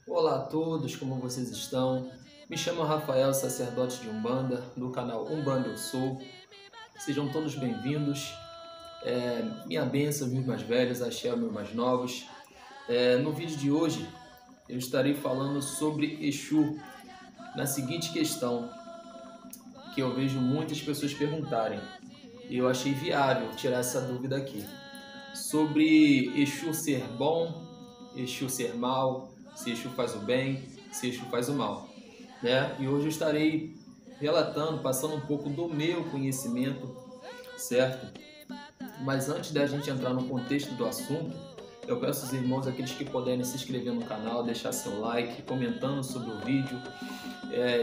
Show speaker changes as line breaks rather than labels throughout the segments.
Olá a todos, como vocês estão? Me chamo Rafael, sacerdote de Umbanda, do canal Umbanda Eu Sou. Sejam todos bem-vindos. Minha bênção, meus mais velhos, axé, meus mais novos. No vídeo de hoje, eu estarei falando sobre Exu, na seguinte questão, que eu vejo muitas pessoas perguntarem. E eu achei viável tirar essa dúvida aqui. Sobre Exu ser bom, Exu ser mal, se Exu faz o bem, se Exu faz o mal, né? E hoje eu estarei relatando, passando um pouco do meu conhecimento, certo? Mas antes da gente entrar no contexto do assunto, eu peço aos irmãos, aqueles que puderem se inscrever no canal, deixar seu like, comentando sobre o vídeo.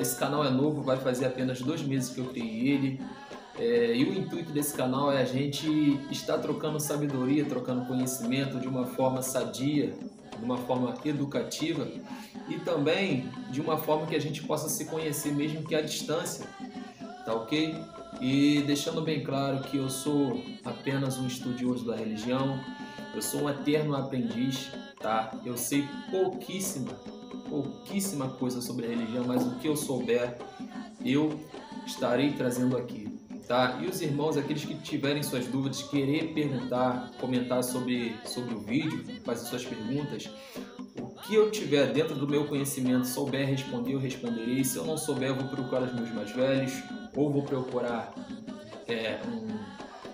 Esse canal é novo, vai fazer apenas 2 meses que eu criei ele. E o intuito desse canal é a gente estar trocando sabedoria, trocando conhecimento de uma forma sadia, de uma forma educativa e também de uma forma que a gente possa se conhecer mesmo que à distância, tá ok? E deixando bem claro que eu sou apenas um estudioso da religião, eu sou um eterno aprendiz, tá? Eu sei pouquíssima coisa sobre a religião, mas o que eu souber, eu estarei trazendo aqui. Tá? E os irmãos, aqueles que tiverem suas dúvidas, querer perguntar, comentar sobre o vídeo, fazer suas perguntas, o que eu tiver dentro do meu conhecimento, souber responder, eu responderei. Se eu não souber, eu vou procurar os meus mais velhos, ou vou procurar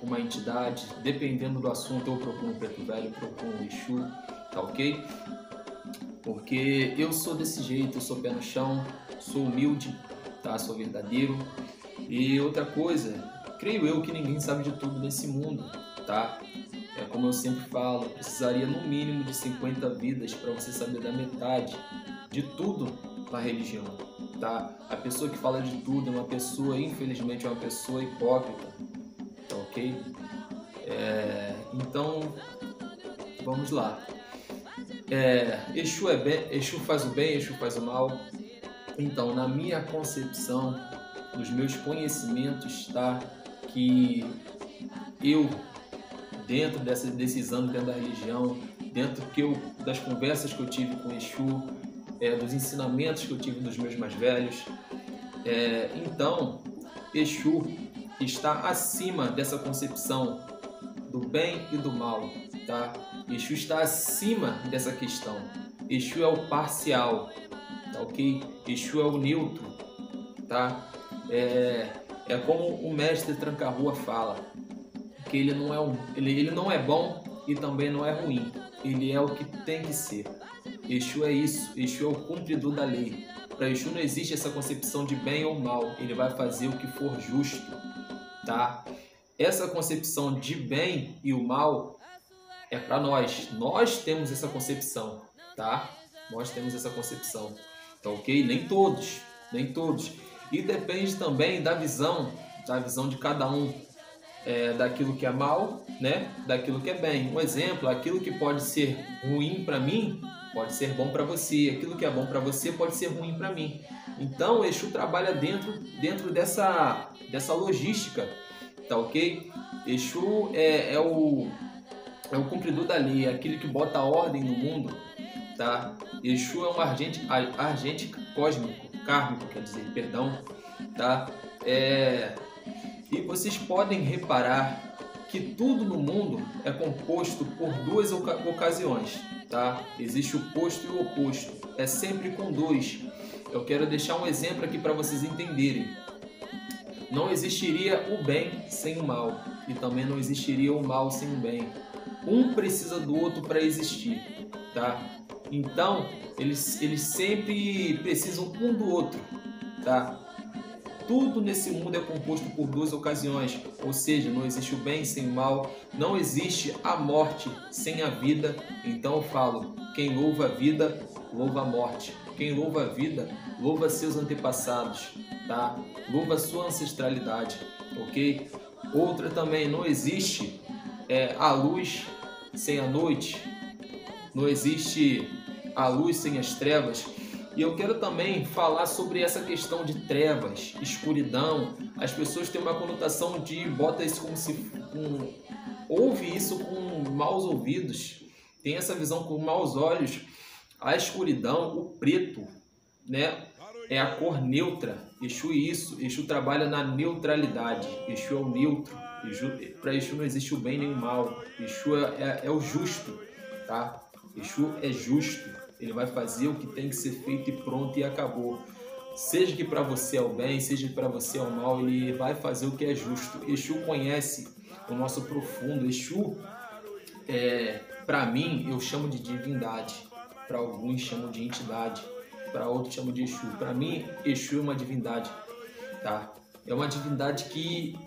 uma entidade, dependendo do assunto, eu procuro um preto velho, procuro um Exu, tá ok? Porque eu sou desse jeito, eu sou pé no chão, sou humilde, tá? Sou verdadeiro. E outra coisa, creio eu que ninguém sabe de tudo nesse mundo, tá? Como eu sempre falo, precisaria no mínimo de 50 vidas para você saber da metade de tudo na religião, tá? A pessoa que fala de tudo é uma pessoa, infelizmente, é uma pessoa hipócrita, tá ok? Então, vamos lá. Exu faz o bem, Exu faz o mal. Então, na minha concepção, nos meus conhecimentos, tá? Que eu, dentro desses anos dentro da religião, das conversas que eu tive com Exu, dos ensinamentos que eu tive dos meus mais velhos, então, Exu está acima dessa concepção do bem e do mal, tá? Exu está acima dessa questão. Exu é o parcial, tá ok? Exu é o neutro, tá? É como o mestre Tranca-Rua fala, que ele não é bom e também não é ruim, ele é o que tem que ser. Exu é isso, Exu é o cumpridor da lei. Para Exu não existe essa concepção de bem ou mal, ele vai fazer o que for justo, tá? Essa concepção de bem e o mal é para nós temos essa concepção, tá? Nós temos essa concepção, tá ok? Nem todos. E depende também da visão de cada um, daquilo que é mal, né? Daquilo que é bem. Um exemplo, aquilo que pode ser ruim para mim, pode ser bom para você. Aquilo que é bom para você pode ser ruim para mim. Então, Exu trabalha dentro dessa logística, tá ok? Exu é o cumpridor da lei, é aquele que bota a ordem no mundo, tá? Exu é um agente cósmico, kármico, quer dizer, perdão, tá? E vocês podem reparar que tudo no mundo é composto por 2 ocasiões, tá? Existe o posto e o oposto, é sempre com 2. Eu quero deixar um exemplo aqui para vocês entenderem. Não existiria o bem sem o mal, e também não existiria o mal sem o bem. Um precisa do outro para existir, tá? Então, eles sempre precisam um do outro, tá? Tudo nesse mundo é composto por 2 ocasiões, ou seja, não existe o bem sem o mal, não existe a morte sem a vida. Então eu falo, quem louva a vida, louva a morte. Quem louva a vida, louva seus antepassados, tá? Louva a sua ancestralidade, ok? Outra também, não existe a luz sem a noite, não existe a luz sem as trevas. E eu quero também falar sobre essa questão de trevas, escuridão. As pessoas têm uma conotação bota isso como se ouve isso com maus ouvidos, tem essa visão com maus olhos, A escuridão, o preto, né, é a cor neutra. Exu isso, Exu trabalha na neutralidade. Exu é o neutro. Para Exu não existe o bem nem o mal. Exu é o justo, tá? Exu é justo. Ele vai fazer o que tem que ser feito e pronto e acabou. Seja que para você é o bem, seja que para você é o mal, ele vai fazer o que é justo. Exu conhece o nosso profundo. Exu, para mim, eu chamo de divindade. Para alguns chamam de entidade. Para outros chamam de Exu. Para mim, Exu é uma divindade, tá? É uma divindade que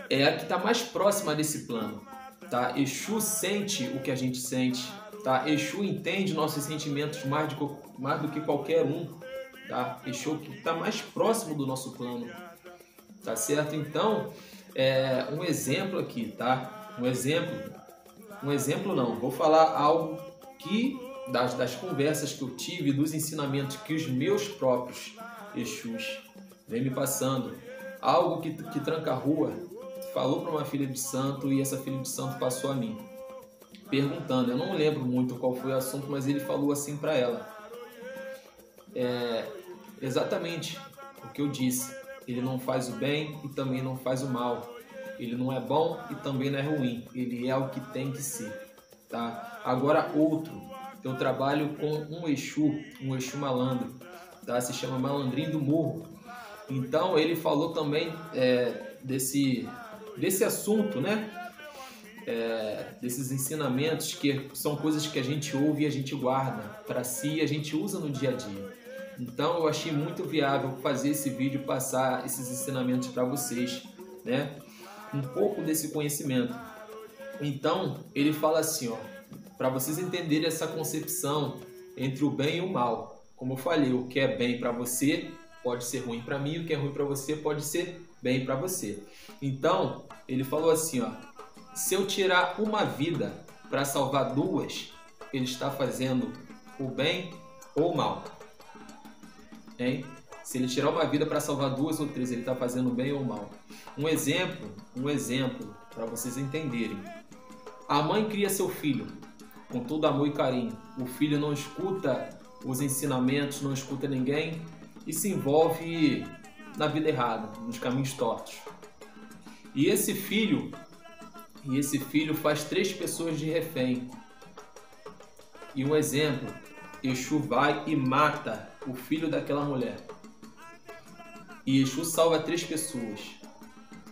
é a que está mais próxima desse plano, tá? Exu sente o que a gente sente, tá? Exu entende nossos sentimentos mais do que qualquer um, tá? Exu que está mais próximo do nosso plano, tá certo? Então, um exemplo aqui, tá? Um exemplo não, vou falar algo que das conversas que eu tive, dos ensinamentos que os meus próprios Exus vêm me passando, algo que tranca a rua falou para uma filha de santo e essa filha de santo passou a mim, perguntando, eu não lembro muito qual foi o assunto, mas ele falou assim para ela, exatamente o que eu disse, ele não faz o bem e também não faz o mal, ele não é bom e também não é ruim, ele é o que tem que ser, tá? Agora eu trabalho com um Exu malandro, tá? Se chama Malandrinho do Morro. Então ele falou também desse assunto, né? Desses ensinamentos que são coisas que a gente ouve e a gente guarda para si e a gente usa no dia a dia. Então eu achei muito viável fazer esse vídeo, passar esses ensinamentos para vocês, né? Um pouco desse conhecimento. Então ele fala assim, ó, para vocês entenderem essa concepção entre o bem e o mal. Como eu falei, o que é bem para você pode ser ruim para mim, o que é ruim para você pode ser bem para você. Então, ele falou assim, ó, se eu tirar uma vida para salvar duas, ele está fazendo o bem ou o mal? Hein? Se ele tirar uma vida para salvar duas ou três, ele está fazendo o bem ou o mal? Um exemplo para vocês entenderem. A mãe cria seu filho com todo amor e carinho. O filho não escuta os ensinamentos, não escuta ninguém e se envolve na vida errada, nos caminhos tortos. E esse filho faz 3 pessoas de refém. E um exemplo, Exu vai e mata o filho daquela mulher. E Exu salva 3 pessoas.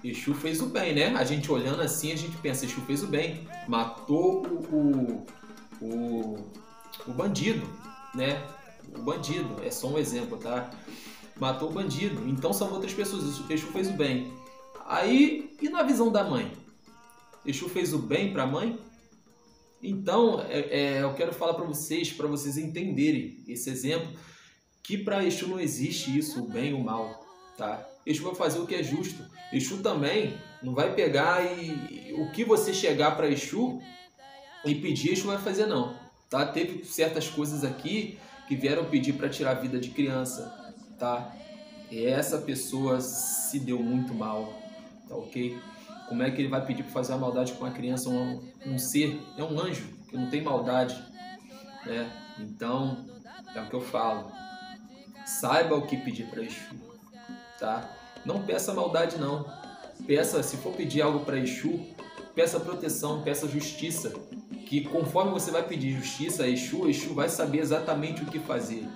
Exu fez o bem, né? A gente olhando assim, a gente pensa, Exu fez o bem. Matou o bandido, né? O bandido, é só um exemplo, tá? Matou o bandido, então salvou 3 pessoas. Exu fez o bem. Aí, e na visão da mãe? Exu fez o bem para a mãe? Então, eu quero falar para vocês entenderem esse exemplo, que para Exu não existe isso, o bem e o mal, tá? Exu vai fazer o que é justo. Exu também não vai pegar e o que você chegar para Exu e pedir, Exu vai fazer não, tá? Teve certas coisas aqui que vieram pedir para tirar a vida de criança, tá? E essa pessoa se deu muito mal, tá ok? Como é que ele vai pedir para fazer uma maldade com uma criança, um ser, é um anjo, que não tem maldade, né? Então, é o que eu falo. Saiba o que pedir para Exu, tá? Não peça maldade não. Peça, se for pedir algo para Exu, peça proteção, peça justiça. Que conforme você vai pedir justiça a Exu, Exu vai saber exatamente o que fazer,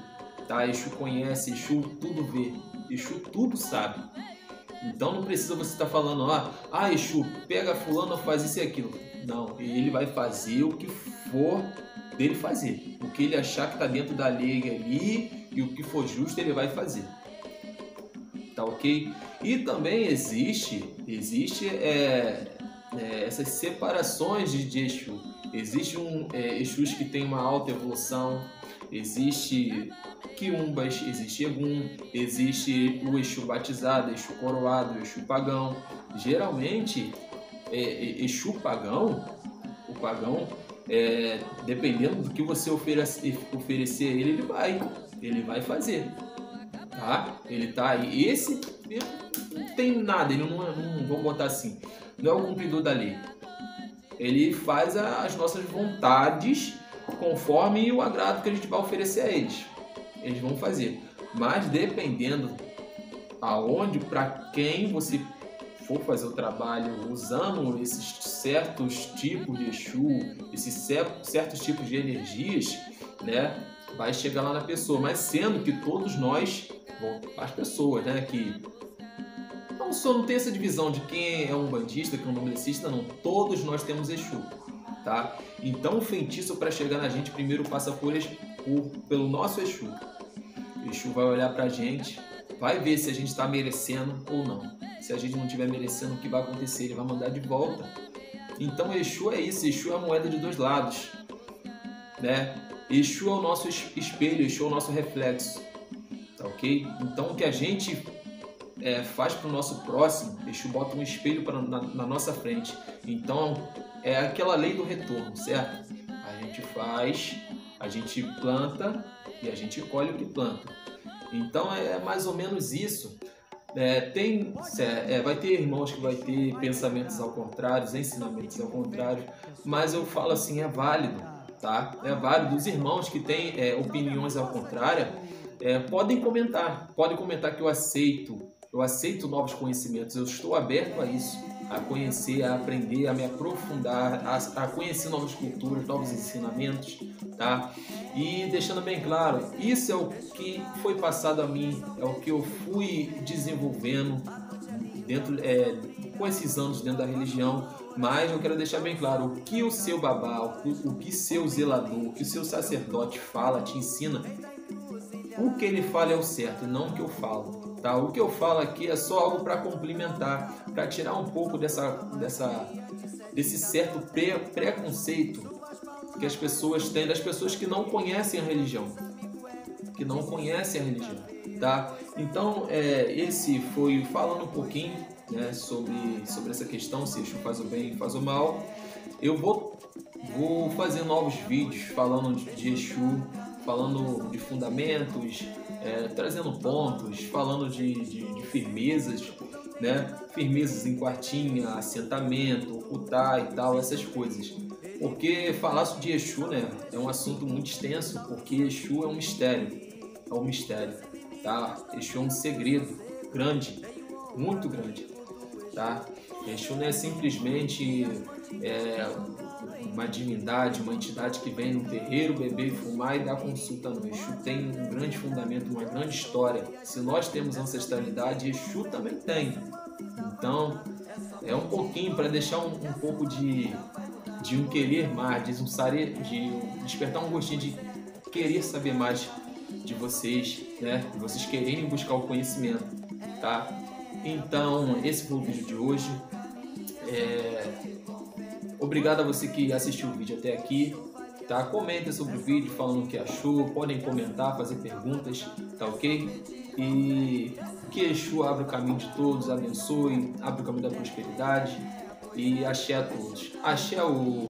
tá? Exu conhece, Exu tudo vê, Exu tudo sabe. Então não precisa você estar falando, Exu, pega fulano, faz isso e aquilo. Não, ele vai fazer o que for dele fazer. O que ele achar que está dentro da lei ali e o que for justo ele vai fazer. Tá ok? E também existe essas separações de Exu. Existe Exus que tem uma alta evolução, existe quiumbas, existe Egum, existe o Exu batizado, Exu coroado, Exu pagão. Geralmente, Exu pagão, o pagão, dependendo do que você oferecer a ele, ele vai fazer, tá? Ele tá aí, esse não tem nada, ele não vamos botar assim, não é o cumpridor da lei. Ele faz as nossas vontades conforme o agrado que a gente vai oferecer a eles. Eles vão fazer. Mas dependendo aonde, para quem você for fazer o trabalho usando esses certos tipos de Exu, esses certos tipos de energias, né, vai chegar lá na pessoa. Mas sendo que todos nós, as pessoas, né, que não tem essa divisão de quem é um bandista, quem é um umbandista, não. Todos nós temos Exu, tá? Então o feitiço, para chegar na gente, primeiro passa pelo nosso Exu. O Exu vai olhar pra gente, vai ver se a gente está merecendo ou não. Se a gente não estiver merecendo, o que vai acontecer? Ele vai mandar de volta. Então Exu é isso, Exu é a moeda de dois lados, né? Exu é o nosso espelho, Exu é o nosso reflexo, tá ok? Então o que a gente faz para o nosso próximo, Exu bota um espelho na nossa frente. Então é aquela lei do retorno, certo? A gente faz, a gente planta e a gente colhe o que planta. Então é mais ou menos isso. Vai ter irmãos que vai ter pensamentos ao contrário, ensinamentos ao contrário, mas eu falo assim, é válido, tá? É válido. Os irmãos que têm opiniões ao contrário, podem comentar que eu aceito novos conhecimentos, eu estou aberto a isso, a conhecer, a aprender, a me aprofundar, a conhecer novas culturas, novos ensinamentos, tá? E deixando bem claro, isso é o que foi passado a mim, é o que eu fui desenvolvendo com esses anos dentro da religião, mas eu quero deixar bem claro, o que o seu babá, o que seu zelador, o que o seu sacerdote fala, te ensina, o que ele fala é o certo, não o que eu falo. Tá? O que eu falo aqui é só algo para complementar, para tirar um pouco desse certo preconceito que as pessoas têm, das pessoas que não conhecem a religião. Tá? Então, esse foi falando um pouquinho, né, sobre essa questão, se Exu faz o bem, faz o mal. Eu vou fazer novos vídeos falando de Exu, falando de fundamentos, trazendo pontos, falando de firmezas, né? Firmezas em quartinha, assentamento, ocultar e tal, essas coisas. Porque falar de Exu, né, é um assunto muito extenso, porque Exu é um mistério, tá? Exu é um segredo grande, muito grande, tá? Exu não é simplesmente uma divindade, uma entidade que vem no terreiro beber e fumar e dar consulta, não. Exu tem um grande fundamento, uma grande história. Se nós temos ancestralidade, Exu também tem. Então, é um pouquinho para deixar um pouco de um querer mais, de despertar um gostinho de querer saber mais de vocês, né? De vocês quererem buscar o conhecimento, tá? Então, esse foi o vídeo de hoje. Obrigado a você que assistiu o vídeo até aqui, tá? Comenta sobre o vídeo, falando o que achou, podem comentar, fazer perguntas, tá ok? E que Exu abra o caminho de todos, abençoe, abra o caminho da prosperidade e axé a todos. Axé o